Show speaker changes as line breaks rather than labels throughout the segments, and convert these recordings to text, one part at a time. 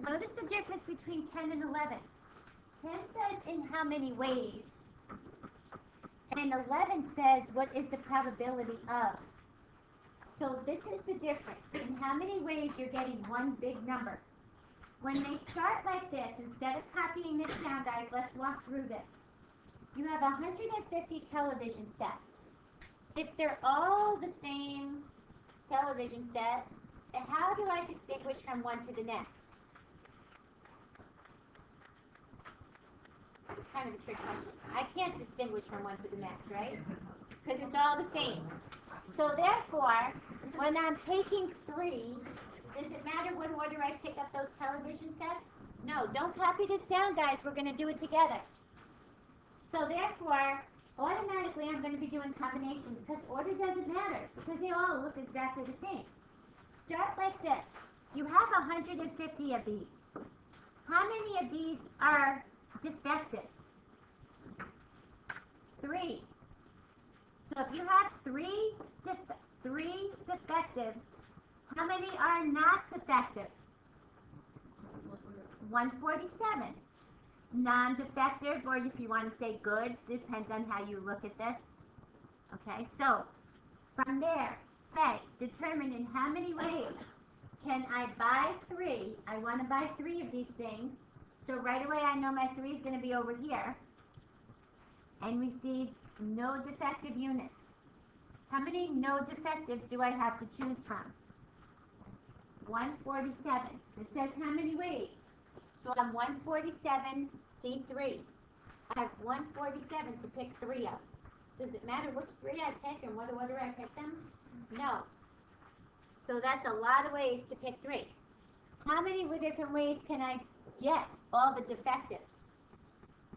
Notice the difference between 10 and 11. 10 says in how many ways, and 11 says what is the probability of. So this is the difference in how many ways you're getting one big number. When they start like this, instead of copying this down, guys, let's walk through this. You have 150 television sets. If they're all the same television set, how do I distinguish from one to the next? It's kind of a trick question. I can't distinguish from one to the next, right? Because it's all the same. So therefore, when I'm taking 3, does it matter what order I pick up those television sets? No, don't copy this down, guys. We're going to do it together. So therefore, automatically I'm going to be doing combinations because order doesn't matter because they all look exactly the same. Start like this. You have 150 of these. How many of these are defective? 3. So if you have 3 defectives, how many are not defective? 147. Non-defective, or if you want to say good, depends on how you look at this. Okay, so from there, say, determine in how many ways can I buy 3. I want to buy 3 of these things. So right away I know my 3 is going to be over here. And receive no defective units. How many no defectives do I have to choose from? 147. It says how many ways? So I'm 147, C3. I have 147 to pick 3 of. Does it matter which 3 I pick and what order I pick them? No. So that's a lot of ways to pick 3. How many different ways can I get all the defectives?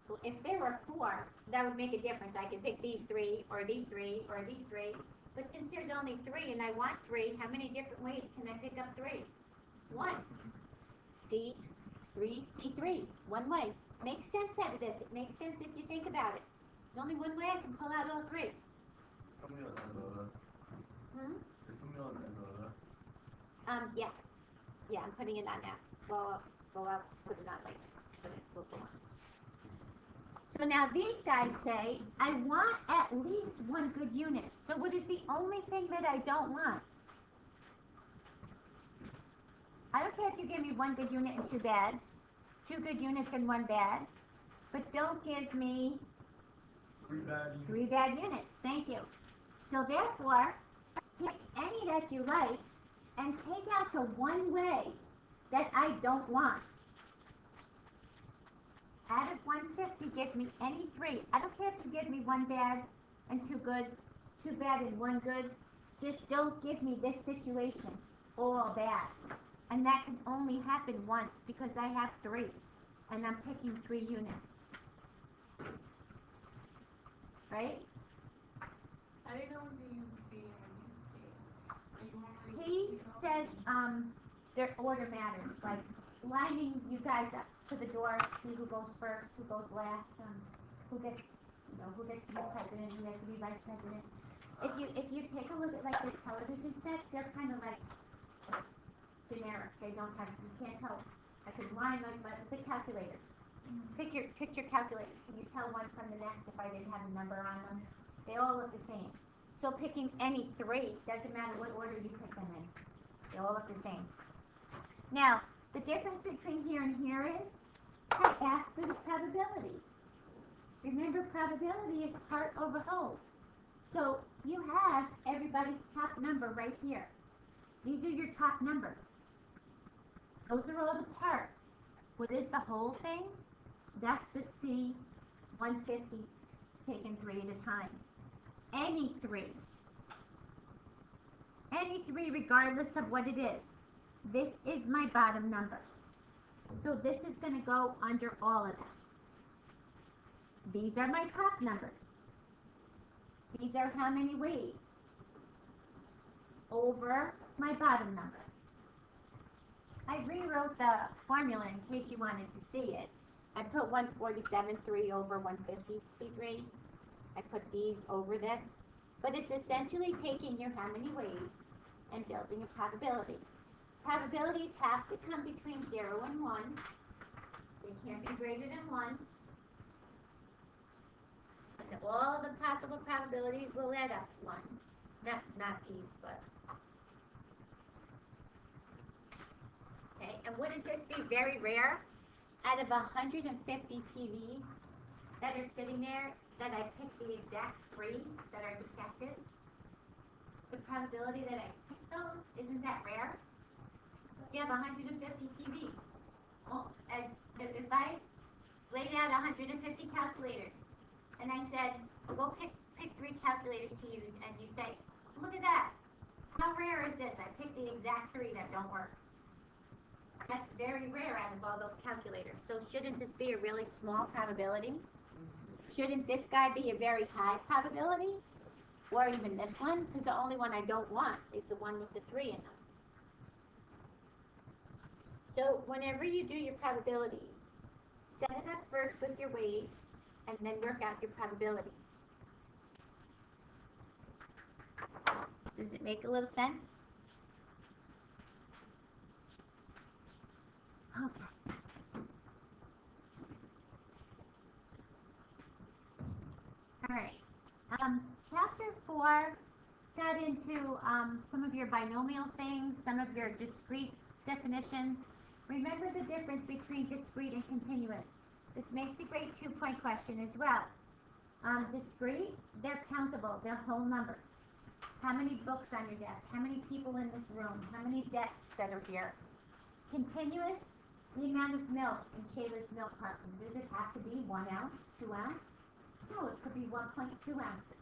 Well, if there were 4, that would make a difference. I could pick these 3, or these 3, or these 3. But since there's only 3 and I want 3, how many different ways can I pick up 3? 1. C3, C3. One way. Makes sense out of this. It makes sense if you think about it. There's only one way I can pull out all 3. Yeah. Yeah, I'm putting it on now. Well, I'll put it on later. We'll go on. So now these guys say, I want at least 1 good unit. So what is the only thing that I don't want? I don't care if you give me 1 good unit and 2 bads, 2 good units and 1 bad, but don't give me 3 bad units. Thank you. So therefore, pick any that you like and take out the one way that I don't want. Out of 150, give me any 3. I don't care if you give me 1 bad and 2 goods, 2 bad and 1 good. Just don't give me this situation, all bad. And that can only happen once because I have 3. And I'm picking 3 units. Right?
I didn't know when you use B and when you use P.
P says their order matters. Like lining you guys up to the door, see who goes first, who goes last, who gets to be president, who gets to be vice president. If you take a look at like the television sets, they're kind of like generic. They don't have, you can't tell. I could line them, but the calculators. Pick your calculators. Can you tell one from the next if I didn't have a number on them? They all look the same. So picking any 3, doesn't matter what order you pick them in. They all look the same. Now, the difference between here and here is I asked for the probability. Remember, probability is part over whole. So you have everybody's top number right here. These are your top numbers. Those are all the parts. What is the whole thing? That's the C150 taken 3 at a time. Any 3. Any 3 regardless of what it is. This is my bottom number. So this is going to go under all of them. These are my top numbers. These are how many ways over my bottom number. I rewrote the formula in case you wanted to see it. I put 147, 3 over 150, C3. I put these over this. But it's essentially taking your how many ways and building a probability. probabilities have to come between 0 and 1. They can't be greater than 1. And all the possible probabilities will add up to 1. Not these, but... Okay, and wouldn't this be very rare? Out of 150 TVs that are sitting there, that I pick the exact 3 that are defective? The probability that I pick those, isn't that rare? You have 150 TVs. Well, if I laid out 150 calculators, and I said, go pick 3 calculators to use, and you say, look at that. How rare is this? I picked the exact 3 that don't work. That's very rare out of all those calculators. So shouldn't this be a really small probability? Shouldn't this guy be a very high probability? Or even this one? Because the only one I don't want is the one with the 3 in them. So whenever you do your probabilities, set it up first with your ways, and then work out your probabilities. Does it make a little sense? Okay. All right. Chapter 4 got into some of your binomial things, some of your discrete definitions. Remember the difference between discrete and continuous. This makes a great 2-point question as well. Discrete, they're countable, they're whole numbers. How many books on your desk? How many people in this room? How many desks that are here? Continuous, the amount of milk in Shayla's milk carton. Does it have to be 1 ounce, 2 ounce? No, it could be 1.2 ounces.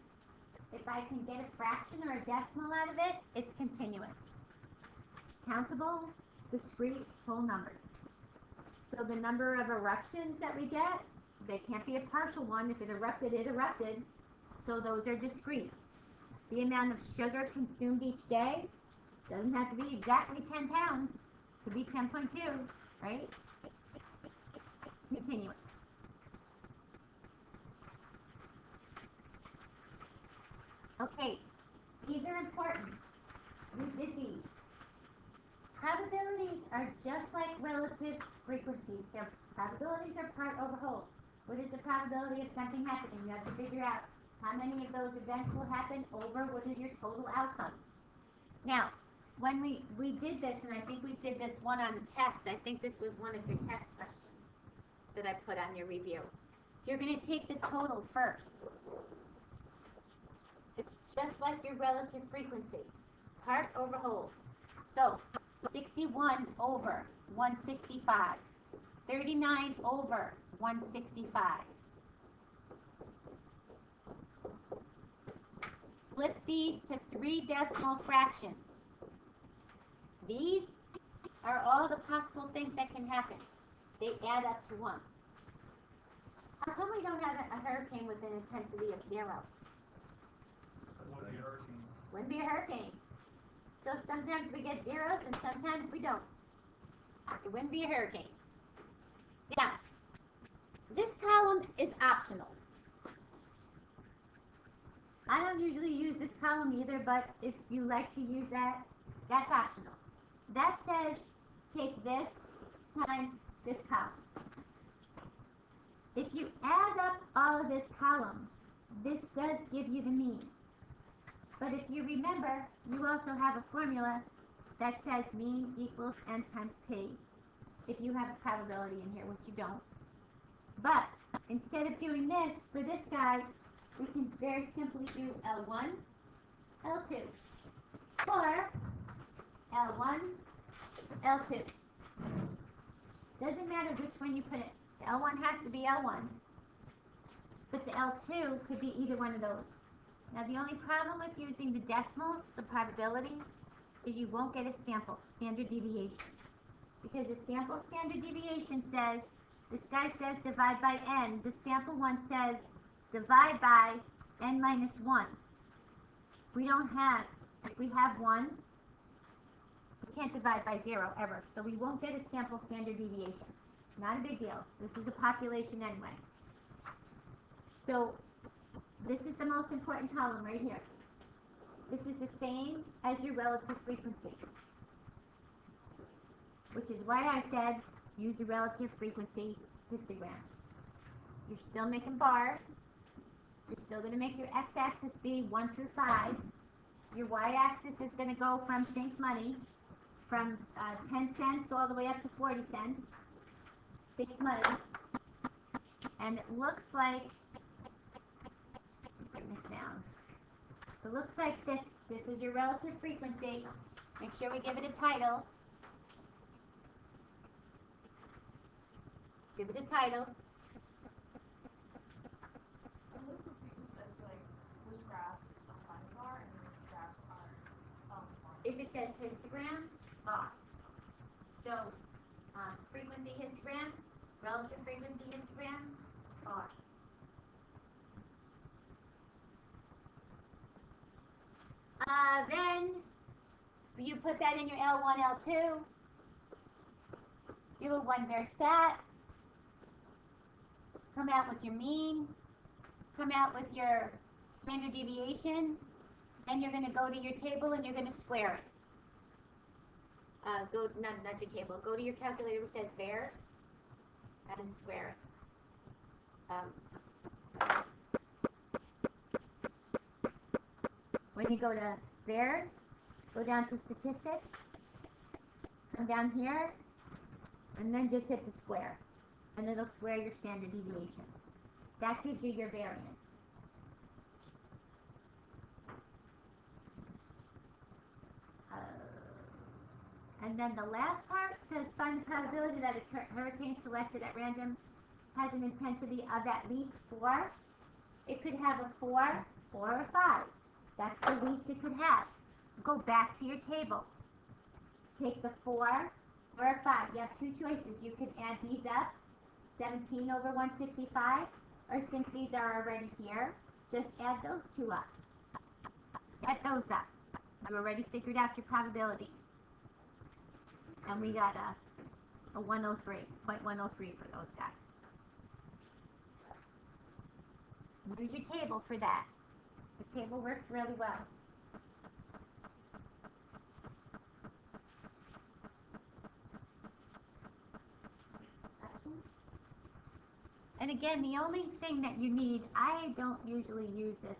If I can get a fraction or a decimal out of it, it's continuous. Countable, discrete, whole numbers. So the number of eruptions that we get, they can't be a partial one. If it erupted, it erupted. So those are discrete. The amount of sugar consumed each day doesn't have to be exactly 10 pounds. It could be 10.2, right? Continuous. Okay, these are important. We did these. Probabilities are just like relative frequencies. Their probabilities are part over whole. What is the probability of something happening? You have to figure out how many of those events will happen over what is your total outcomes. Now, when we did this, and I think we did this one on the test, I think this was one of your test questions that I put on your review. You're going to take the total first. It's just like your relative frequency, part over whole. So, 61 over 165, 39 over 165. Flip these to 3 decimal fractions. These are all the possible things that can happen. They add up to 1. How come we don't have a hurricane with an intensity of 0? Wouldn't be a hurricane. So sometimes we get zeros and sometimes we don't. It wouldn't be a hurricane. Now, this column is optional. I don't usually use this column either, but if you like to use that, that's optional. That says take this times this column. If you add up all of this column, this does give you the mean. But if you remember, you also have a formula that says mean equals n times p. If you have a probability in here, which you don't. But instead of doing this, for this guy, we can very simply do L1, L2. Or L1, L2. Doesn't matter which one you put in. The L1 has to be L1. But the L2 could be either one of those. Now the only problem with using the decimals, the probabilities, is you won't get a sample, standard deviation. Because the sample standard deviation says, this guy says divide by n, the sample one says divide by n minus 1. We don't have, if we have 1, we can't divide by 0 ever, so we won't get a sample standard deviation. Not a big deal. This is a population anyway. So this is the most important column right here. This is the same as your relative frequency. which is why I said use a relative frequency histogram. You're still making bars. You're still going to make your x-axis be 1 through 5. Your y-axis is going to go from think money, from 10 cents all the way up to 40 cents. Think money. And it looks like, get this down. It looks like this is your relative frequency. Make sure we give it a title. Give it a title.
I'm a little confused as to like which graph is a line bar and which graphs are bar.
If it says histogram, R. So, frequency histogram, relative frequency histogram, R. Then you put that in your L1, L2. Do a one-var stat. Come out with your mean. Come out with your standard deviation. Then you're going to go to your table and you're going to square it. Not your table. Go to your calculator which says VARs and square it. When you go to VARs, go down to statistics, come down here, and then just hit the square. And it'll square your standard deviation. That gives you your variance. And then the last part says find the probability that a hurricane selected at random has an intensity of at least 4. It could have a 4 or a 5. That's the least it could have. Go back to your table. Take the 4 or a 5. You have two choices. You can add these up, 17 over 165, or since these are already here, just add those two up. Add those up. You already figured out your probabilities. And we got a 103, 0.103 for those guys. Use your table for that. The table works really well. And again, the only thing that you need, I don't usually use this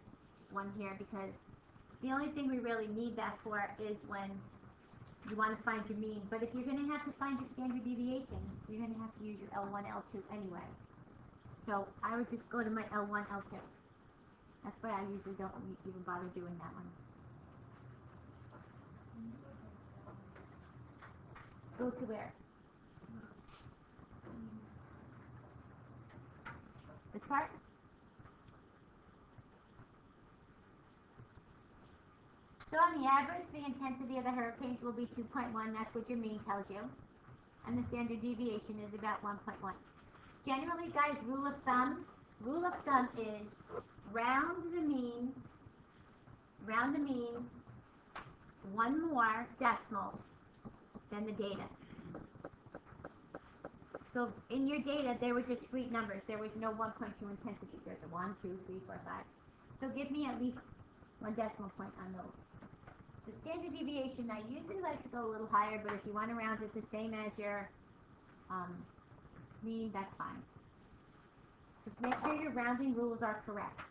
one here because the only thing we really need that for is when you want to find your mean. But if you're going to have to find your standard deviation, you're going to have to use your L1, L2 anyway. So I would just go to my L1, L2. That's why I usually don't even bother doing that one. Go to where? This part? So on the average, the intensity of the hurricanes will be 2.1. That's what your mean tells you. And the standard deviation is about 1.1. Generally, guys, rule of thumb is round the mean, one more decimal than the data. So in your data, they were discrete numbers. There was no 1.2 intensities. There's a 1, 2, 3, 4, 5. So give me at least one decimal point on those. The standard deviation, I usually like to go a little higher, but if you want to round it the same as your mean, that's fine. Just make sure your rounding rules are correct.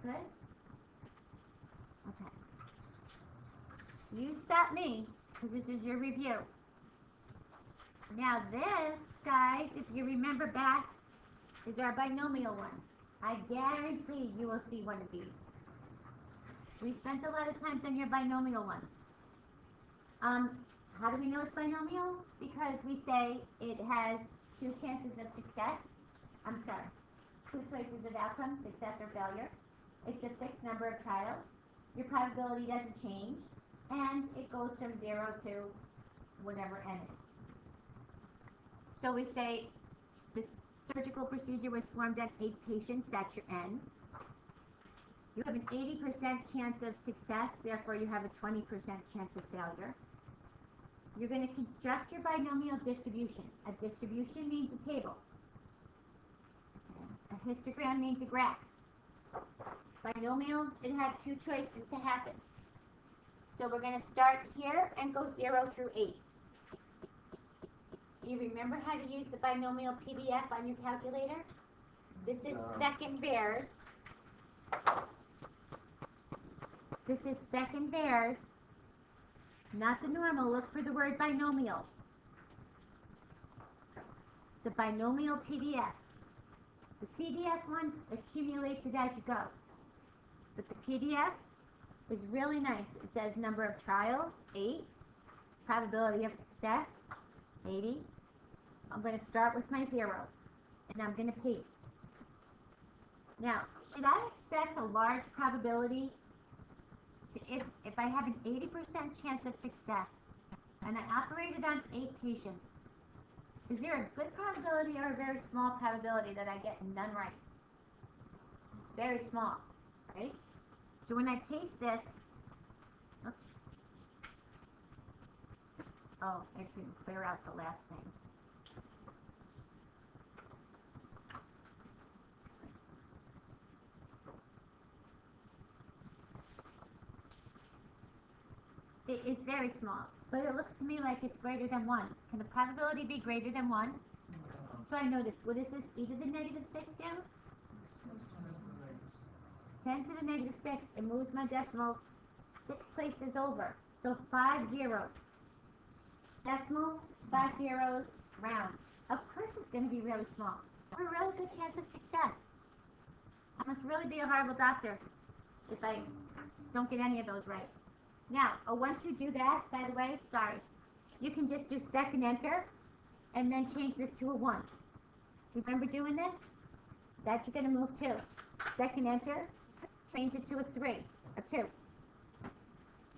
Good? Okay. You stop me, because this is your review. Now this, guys, if you remember back, is our binomial one. I guarantee you will see one of these. We spent a lot of time on your binomial one. How do we know it's binomial? Because we say it has two chances of success. Two choices of outcome, success or failure. It's a fixed number of trials. Your probability doesn't change. And it goes from 0 to whatever n is. So we say this surgical procedure was performed on 8 patients, that's your n. You have an 80% chance of success, therefore you have a 20% chance of failure. You're going to construct your binomial distribution. A distribution means a table. A histogram means a graph. Binomial, it had two choices to happen. So we're going to start here and go 0 through 8. You remember how to use the binomial PDF on your calculator? This is second pairs. This is second pairs, not the normal. Look for the word binomial. The binomial PDF. The CDF one accumulates it as you go. But the PDF is really nice. It says number of trials, 8. Probability of success, 80. I'm going to start with my 0. And I'm going to paste. Now, should I expect a large probability? If I have an 80% chance of success and I operated on 8 patients, is there a good probability or a very small probability that I get none right? Very small, right? So when I paste this, oops, oh, I didn't clear out the last thing. It is very small, but it looks to me like it's greater than 1. Can the probability be greater than 1? So I know this. What is this? E to the negative 6, Jim? 10 to the negative 6. It moves my decimals 6 places over. So 5 zeros. Decimal, 5 zeros, round. Of course it's going to be really small. For a really good chance of success. I must really be a horrible doctor if I don't get any of those right. Now, once you do that, by the way, sorry, you can just do second enter and then change this to a 1. Remember doing this? That you're going to move to. Second enter, change it to a 3, a 2.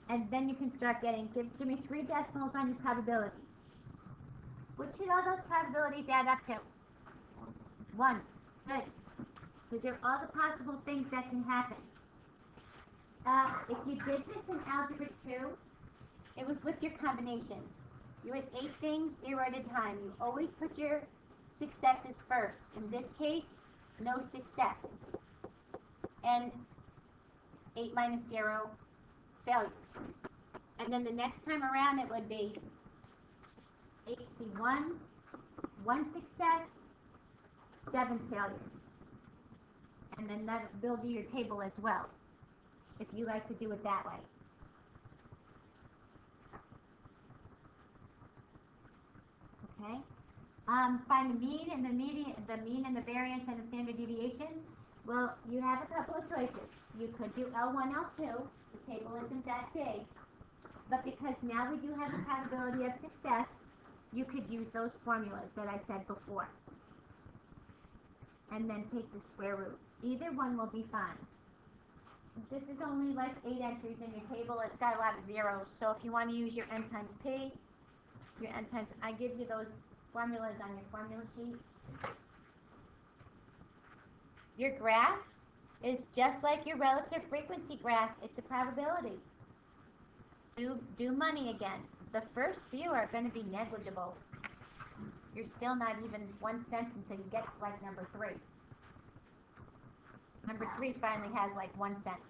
And then you can start getting, give me 3 decimals on your probabilities. What should all those probabilities add up to? 1. Good. Because they're all the possible things that can happen. If you did this in Algebra 2, it was with your combinations. You had 8 things, 0 at a time. You always put your successes first. In this case, no success. And 8 minus 0, failures. And then the next time around it would be 8C1, 1 success, 7 failures. And then that will build you your table as well, if you like to do it that way. Okay. Find the mean and the mean and the variance and the standard deviation. Well, you have a couple of choices. You could do L1, L2. The table isn't that big. But because now we do have a probability of success, you could use those formulas that I said before. And then take the square root. Either one will be fine. This is only like 8 entries in your table. It's got a lot of zeros. So if you want to use your n times p, your n times, I give you those formulas on your formula sheet. Your graph is just like your relative frequency graph. It's a probability. Do money again. The first few are going to be negligible. You're still not even 1 cent until you get to like number 3. Number 3 finally has like 1 cent.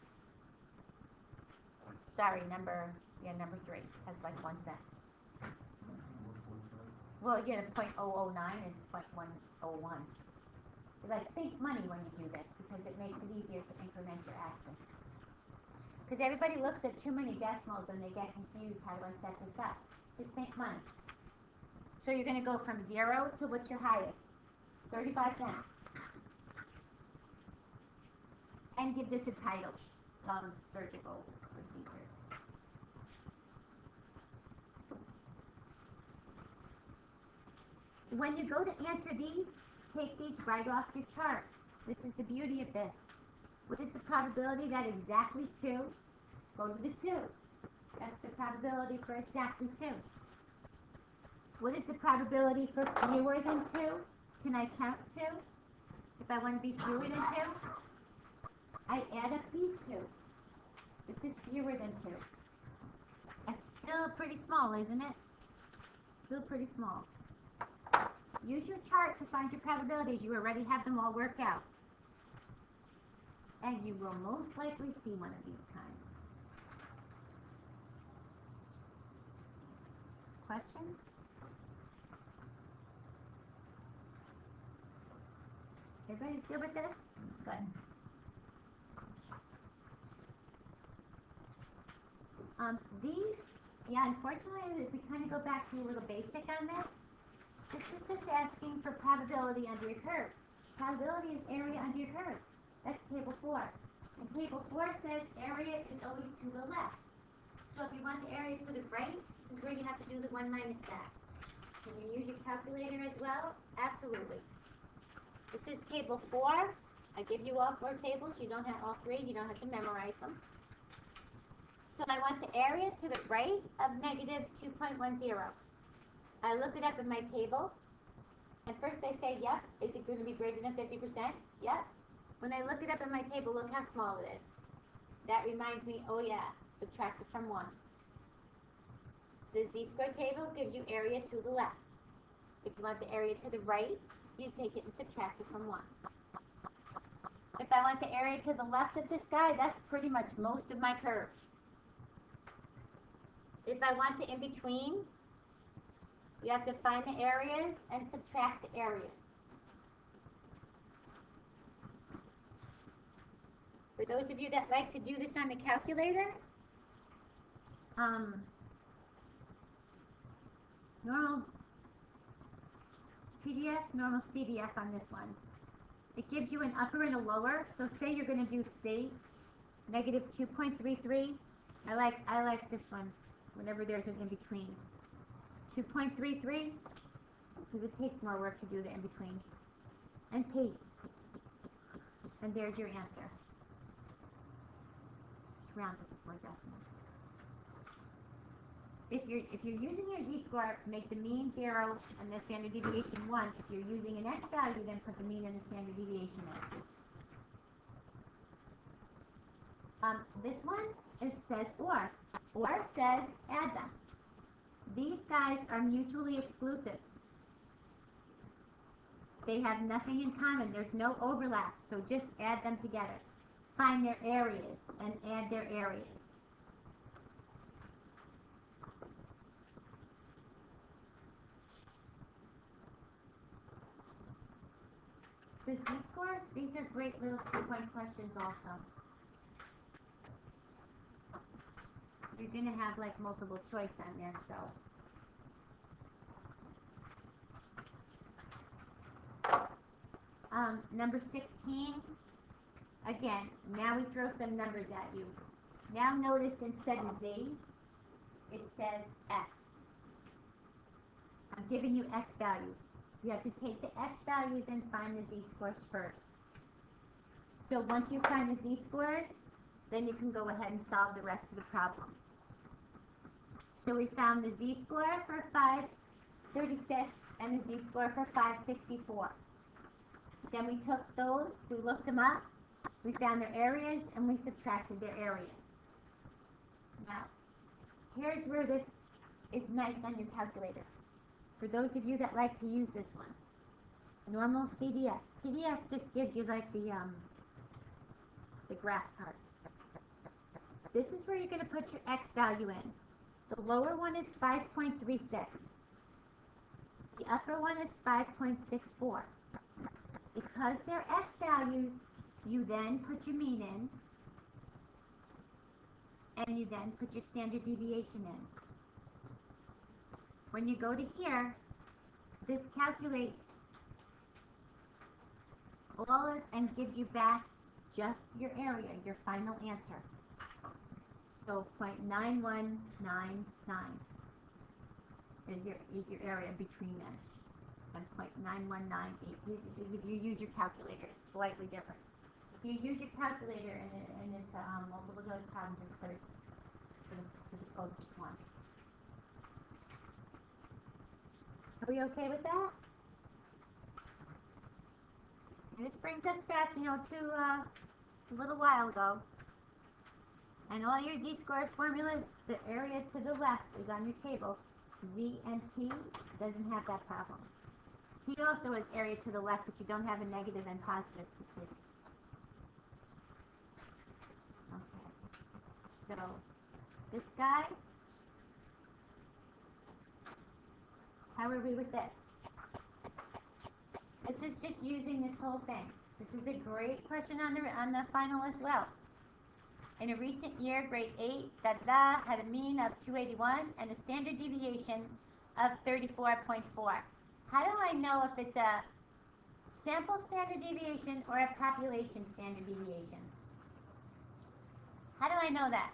Sorry, number 3 has like 1 cent. Well, yeah, 0.009 is 0.101. Like, think money when you do this because it makes it easier to increment your axis. Because everybody looks at too many decimals and they get confused. How do I set this up? Just think money. So you're going to go from 0 to what's your highest? 35 cents. And give this a title. Surgical procedures. When you go to answer these, take these right off your chart. This is the beauty of this. What is the probability that exactly 2? Go to the 2. That's the probability for exactly 2. What is the probability for fewer than 2? Can I count 2? If I want to be fewer than 2, I add up these 2. This is fewer than 2. That's still pretty small, isn't it? Still pretty small. Use your chart to find your probabilities. You already have them all worked out. And you will most likely see one of these kinds. questions? Everybody's good with this? Good. These, yeah, unfortunately, if we kind of go back to a little basic on this, this is just asking for probability under your curve. Probability is area under your curve. That's table 4. And table 4 says area is always to the left. So if you want the area to the right, this is where you have to do the 1 minus that. Can you use your calculator as well? Absolutely. This is table 4. I give you all 4 tables. You don't have all 3. You don't have to memorize them. So I want the area to the right of negative 2.10. I look it up in my table, and first I say, yep, is it going to be greater than 50%? Yep. When I look it up in my table, look how small it is. That reminds me, oh yeah, subtract it from 1. The z-squared table gives you area to the left. If you want the area to the right, you take it and subtract it from 1. If I want the area to the left of this guy, that's pretty much most of my curve. If I want the in-between, you have to find the areas and subtract the areas. For those of you that like to do this on the calculator, normal PDF, normal CDF on this one. It gives you an upper and a lower. So say you're going to do C, negative 2.33. I like this one whenever there's an in-between. 2.33, because it takes more work to do the in-betweens. And paste. And there's your answer. Just round it to 4 decimals. If you're using your z-score, make the mean 0 and the standard deviation 1. If you're using an x value, then put the mean and the standard deviation in. This one, it says or. Or says add them. These guys are mutually exclusive. They have nothing in common. There's no overlap. So just add them together. Find their areas and add their areas. The z-scores, these are great little 2-point questions also. You're going to have like multiple choice on there, so. Number 16, again, now we throw some numbers at you. Now notice instead of Z, it says X. I'm giving you X values. You have to take the X values and find the z-scores first. So once you find the z-scores, then you can go ahead and solve the rest of the problem. So we found the z-score for 536 and the z-score for 564. Then we took those, we looked them up, we found their areas, and we subtracted their areas. Now, here's where this is nice on your calculator. For those of you that like to use this one, normal CDF. PDF just gives you like the graph part. This is where you're going to put your X value in. The lower one is 5.36. The upper one is 5.64. Because they're X values, you then put your mean in, and you then put your standard deviation in. When you go to here, this calculates all and gives you back just your area, your final answer. So 0.9199 is your area between them. And 0.9198. You use your calculator, it's slightly different. If you use your calculator and it's a multiple choice problem, just put it to the closest one. Are we okay with that? And this brings us back, to a little while ago. And all your z-squared formulas, the area to the left is on your table. Z and T doesn't have that problem. T also has area to the left, but you don't have a negative and positive to T. Okay. So, this guy How are we with this? This is just using this whole thing. This is a great question on the final as well. In a recent year, grade 8, had a mean of 281 and a standard deviation of 34.4. How do I know if it's a sample standard deviation or a population standard deviation? How do I know that?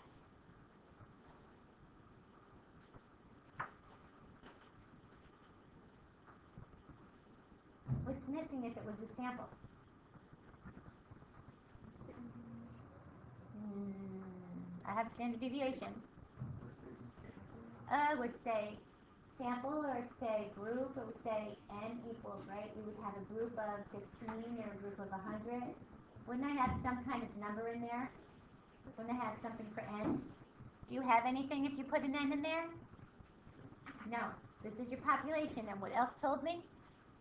What's missing if it was a sample? I have standard deviation. It would say sample, or it'd say group. It would say n equals, right? We would have a group of 15 or a group of 100. Wouldn't I have some kind of number in there? Wouldn't I have something for n? Do you have anything if you put an n in there? No. This is your population. And what else told me?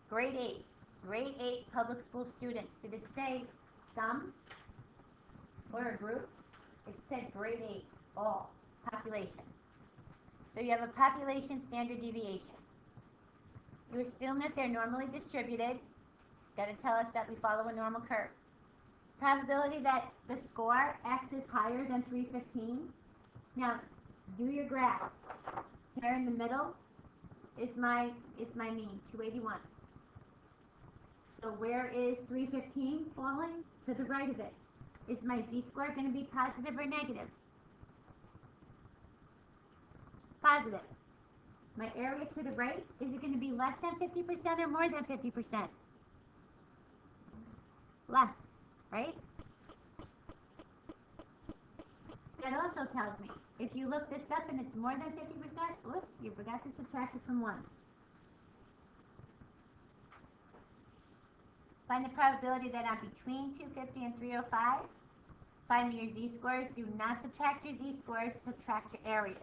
Grade 8. Grade 8 public school students. Did it say some or a group? It said grade 8, all, population. So you have a population standard deviation. You assume that they're normally distributed. Got to tell us that we follow a normal curve. Probability that the score, x, is higher than 315. Now, do your graph. Here in the middle is my mean, 281. So where is 315 falling? To the right of it. Is my z-score going to be positive or negative? Positive. My area to the right, is it going to be less than 50% or more than 50%? Less, right? That also tells me, if you look this up and it's more than 50%, oops, you forgot to subtract it from 1. Find the probability that I'm between 250 and 305. Find your z-scores. Do not subtract your z-scores, subtract your areas.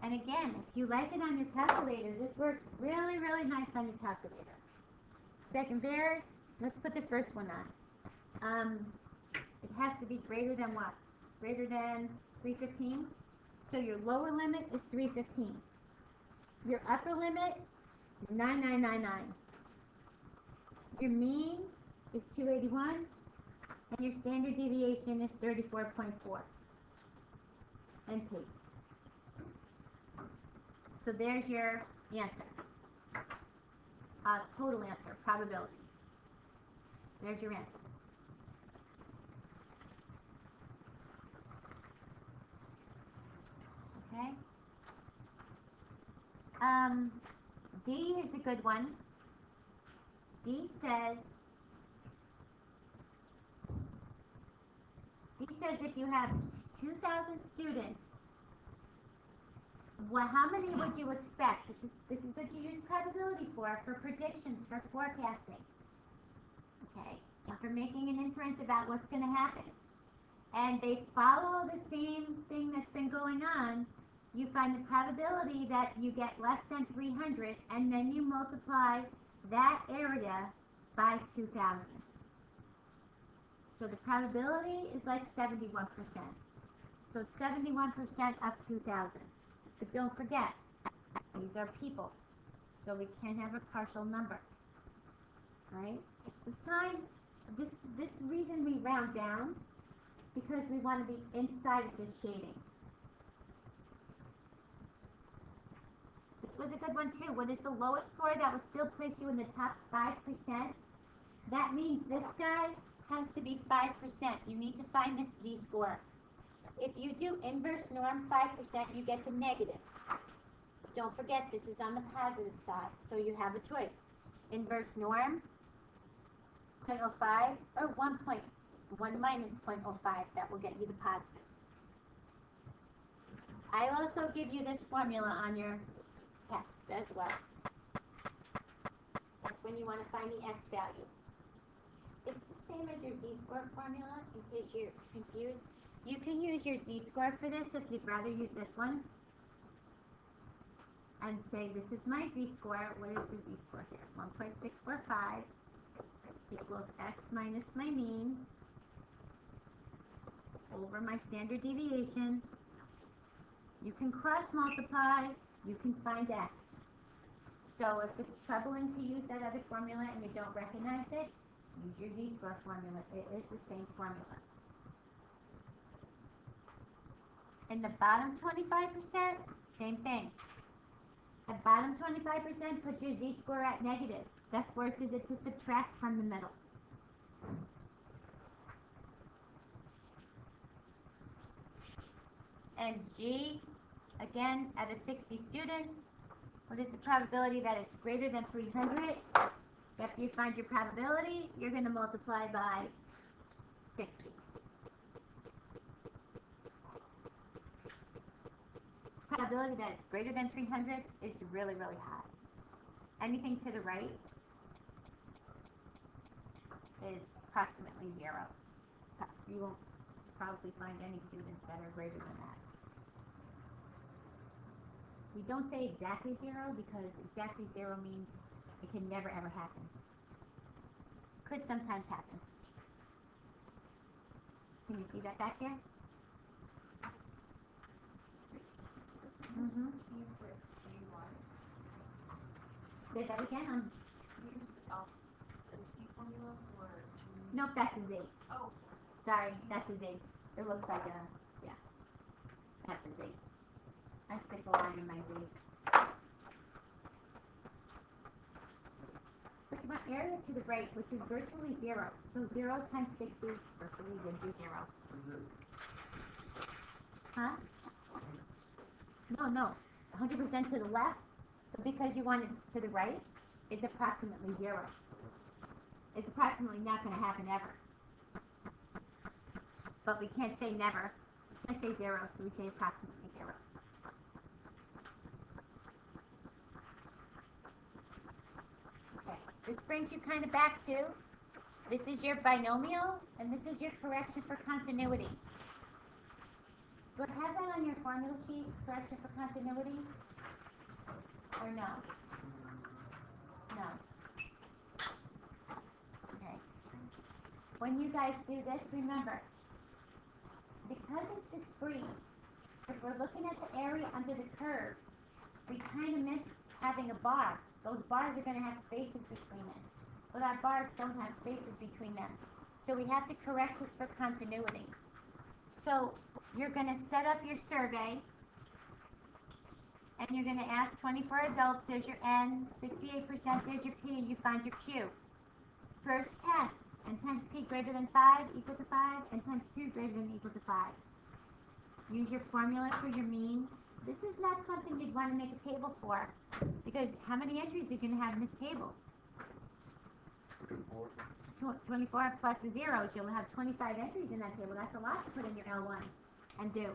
And again, if you like it on your calculator, this works really, really nice on your calculator. Second bears, let's put the first one on. It has to be greater than what? Greater than 315. So your lower limit is 315. Your upper limit is 9999. Your mean is 281. And your standard deviation is 34.4. And paste. So there's your answer. Total answer, probability. There's your answer. Okay. D is a good one. D says if you have 2,000 students, how many would you expect? This is what you use probability for predictions, for forecasting. Okay, and for making an inference about what's going to happen. And they follow the same thing that's been going on. You find the probability that you get less than 300, and then you multiply that area by 2,000. So the probability is like 71%. So 71% of 2,000. But don't forget, these are people. So we can't have a partial number. Right? This time, this reason we round down, because we want to be inside of this shading. This was a good one too. What is the lowest score that would still place you in the top 5%? That means this guy has to be 5%. You need to find this z-score. If you do inverse norm 5%, you get the negative. Don't forget, this is on the positive side, so you have a choice. Inverse norm, 0.05, or 1 minus 0.05. That will get you the positive. I'll also give you this formula on your text as well. That's when you want to find the x value. It's the same as your z-score formula, in case you're confused. You can use your z-score for this if you'd rather use this one. And say, this is my z-score. What is the z-score here? 1.645 equals x minus my mean over my standard deviation. You can cross multiply, you can find x. So if it's troubling to use that other formula and you don't recognize it, use your z-score formula. It is the same formula. In the bottom 25%, same thing. At bottom 25%, put your z-score at negative. That forces it to subtract from the middle. And G, again, out of 60 students, what is the probability that it's greater than 300? After you find your probability, you're going to multiply by 60. Probability that it's greater than 300 is really, really high. Anything to the right is approximately 0. You won't probably find any students that are greater than that. We don't say exactly 0 because exactly 0 means it can never ever happen. Could sometimes happen. Can you see that back there? Mm-hmm. Say that again.
The T formula or
Nope, that's a Z.
oh,
Sorry, that's a Z. It looks like a, yeah, that's a Z. I stick a line in my Z. But you want area to the right, which is virtually 0. So 0 times 60 virtually gives you 0. Huh? No. 100% to the left, but because you want it to the right, it's approximately 0. It's approximately not going to happen ever. But we can't say never. We can't say 0, so we say approximately 0. Okay, this brings you kind of back to, this is your binomial, and this is your correction for continuity. Do I have that on your formula sheet, correction for continuity? Or no? No. Okay. When you guys do this, remember, because it's discrete, if we're looking at the area under the curve, we kind of miss having a bar. Those bars are going to have spaces between them. But our bars don't have spaces between them. So we have to correct this for continuity. So you're going to set up your survey, and you're going to ask 24 adults, there's your N, 68%, there's your P, and you find your Q. First test, N times P greater than 5 equal to 5, N times Q greater than equal to 5. Use your formula for your mean. This is not something you'd want to make a table for, because how many entries are you going to have in this table? 24 plus the zeros. You'll have 25 entries in that table. That's a lot to put in your L1 and do.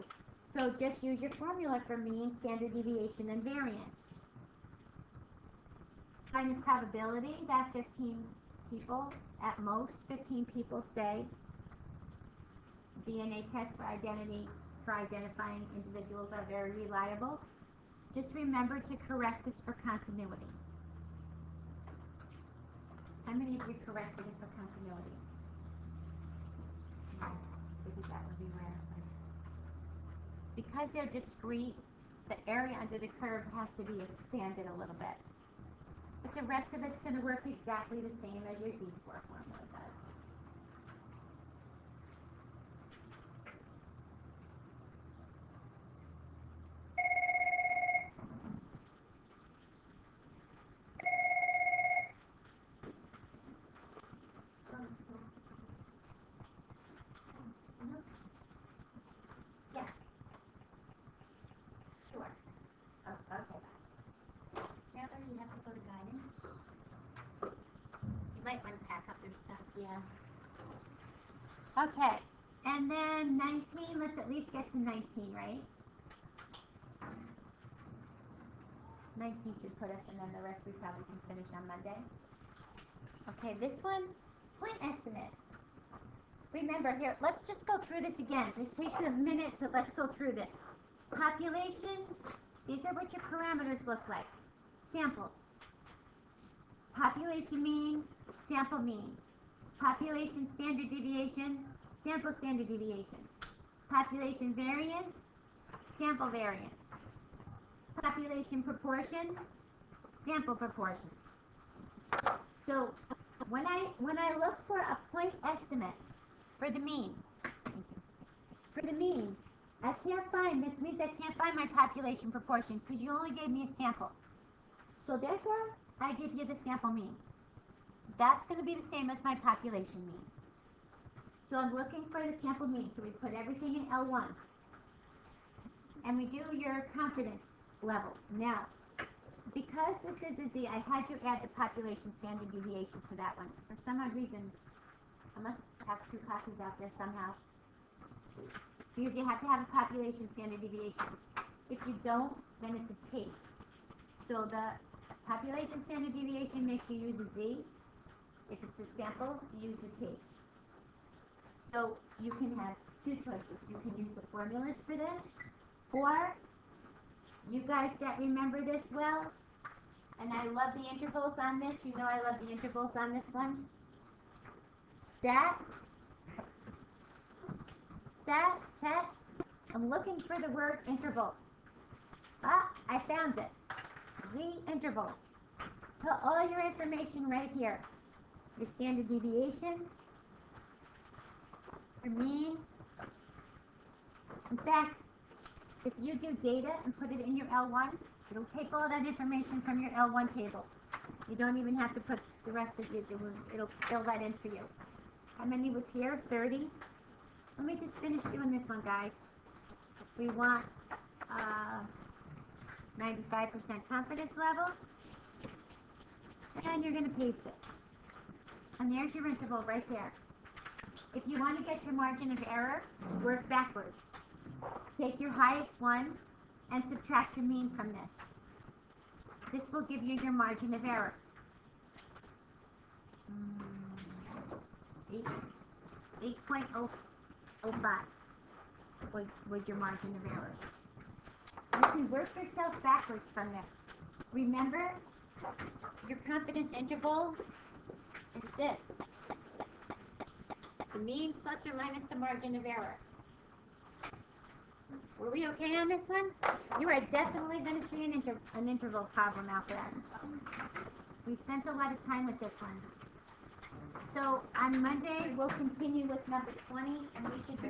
So just use your formula for mean, standard deviation, and variance. Find the probability that 15 people, at most 15 people, say DNA tests for identifying individuals are very reliable. Just remember to correct this for continuity. How many of you corrected it for continuity? Yeah, I figured that would be rare. Because they're discrete, the area under the curve has to be expanded a little bit. But the rest of it's going to work exactly the same as your z-score formula does. Yeah. Sure. Oh, okay. Apparently you have to go to guidance. You might want to pack up your stuff. Yeah. Okay. And then 19, let's at least get to 19, right? 19 should put us, and then the rest we probably can finish on Monday. Okay, this one, point estimate. Remember, here, let's just go through this again. This takes a minute, but let's go through this. Population, these are what your parameters look like. Samples. Population mean, sample mean. Population standard deviation, sample standard deviation. Population variance, sample variance. Population proportion, sample proportion. So when I look for a point estimate for the mean, I can't find, this means I can't find my population proportion because you only gave me a sample. So therefore, I give you the sample mean. That's going to be the same as my population mean. So I'm looking for the sample mean. So we put everything in L1. And we do your confidence level. Now, because this is a Z, I had you add the population standard deviation to that one. For some odd reason, I must have two copies out there somehow. Because you have to have a population standard deviation. If you don't, then it's a T. So the population standard deviation makes you use a Z. If it's a sample, you use the T. So you can have two choices. You can use the formulas for this, or you guys that remember this well, and I love the intervals on this. You know I love the intervals on this one. Stat, test. I'm looking for the word interval. Ah, I found it. Z interval. Put all your information right here. Your standard deviation, your mean. In fact, if you do data and put it in your L1, it'll take all that information from your L1 table. You don't even have to put the rest of it. It'll fill that in for you. How many was here? 30. Let me just finish doing this one, guys. We want 95% confidence level. And you're going to paste it. And there's your interval right there. If you want to get your margin of error, work backwards. Take your highest one and subtract your mean from this. This will give you your margin of error. 8.005 was your margin of error. You can work yourself backwards from this. Remember, your confidence interval is this. The mean plus or minus the margin of error. Were we okay on this one? You are definitely going to see an interval problem out there. We spent a lot of time with this one. So on Monday, we'll continue with number 20, and we should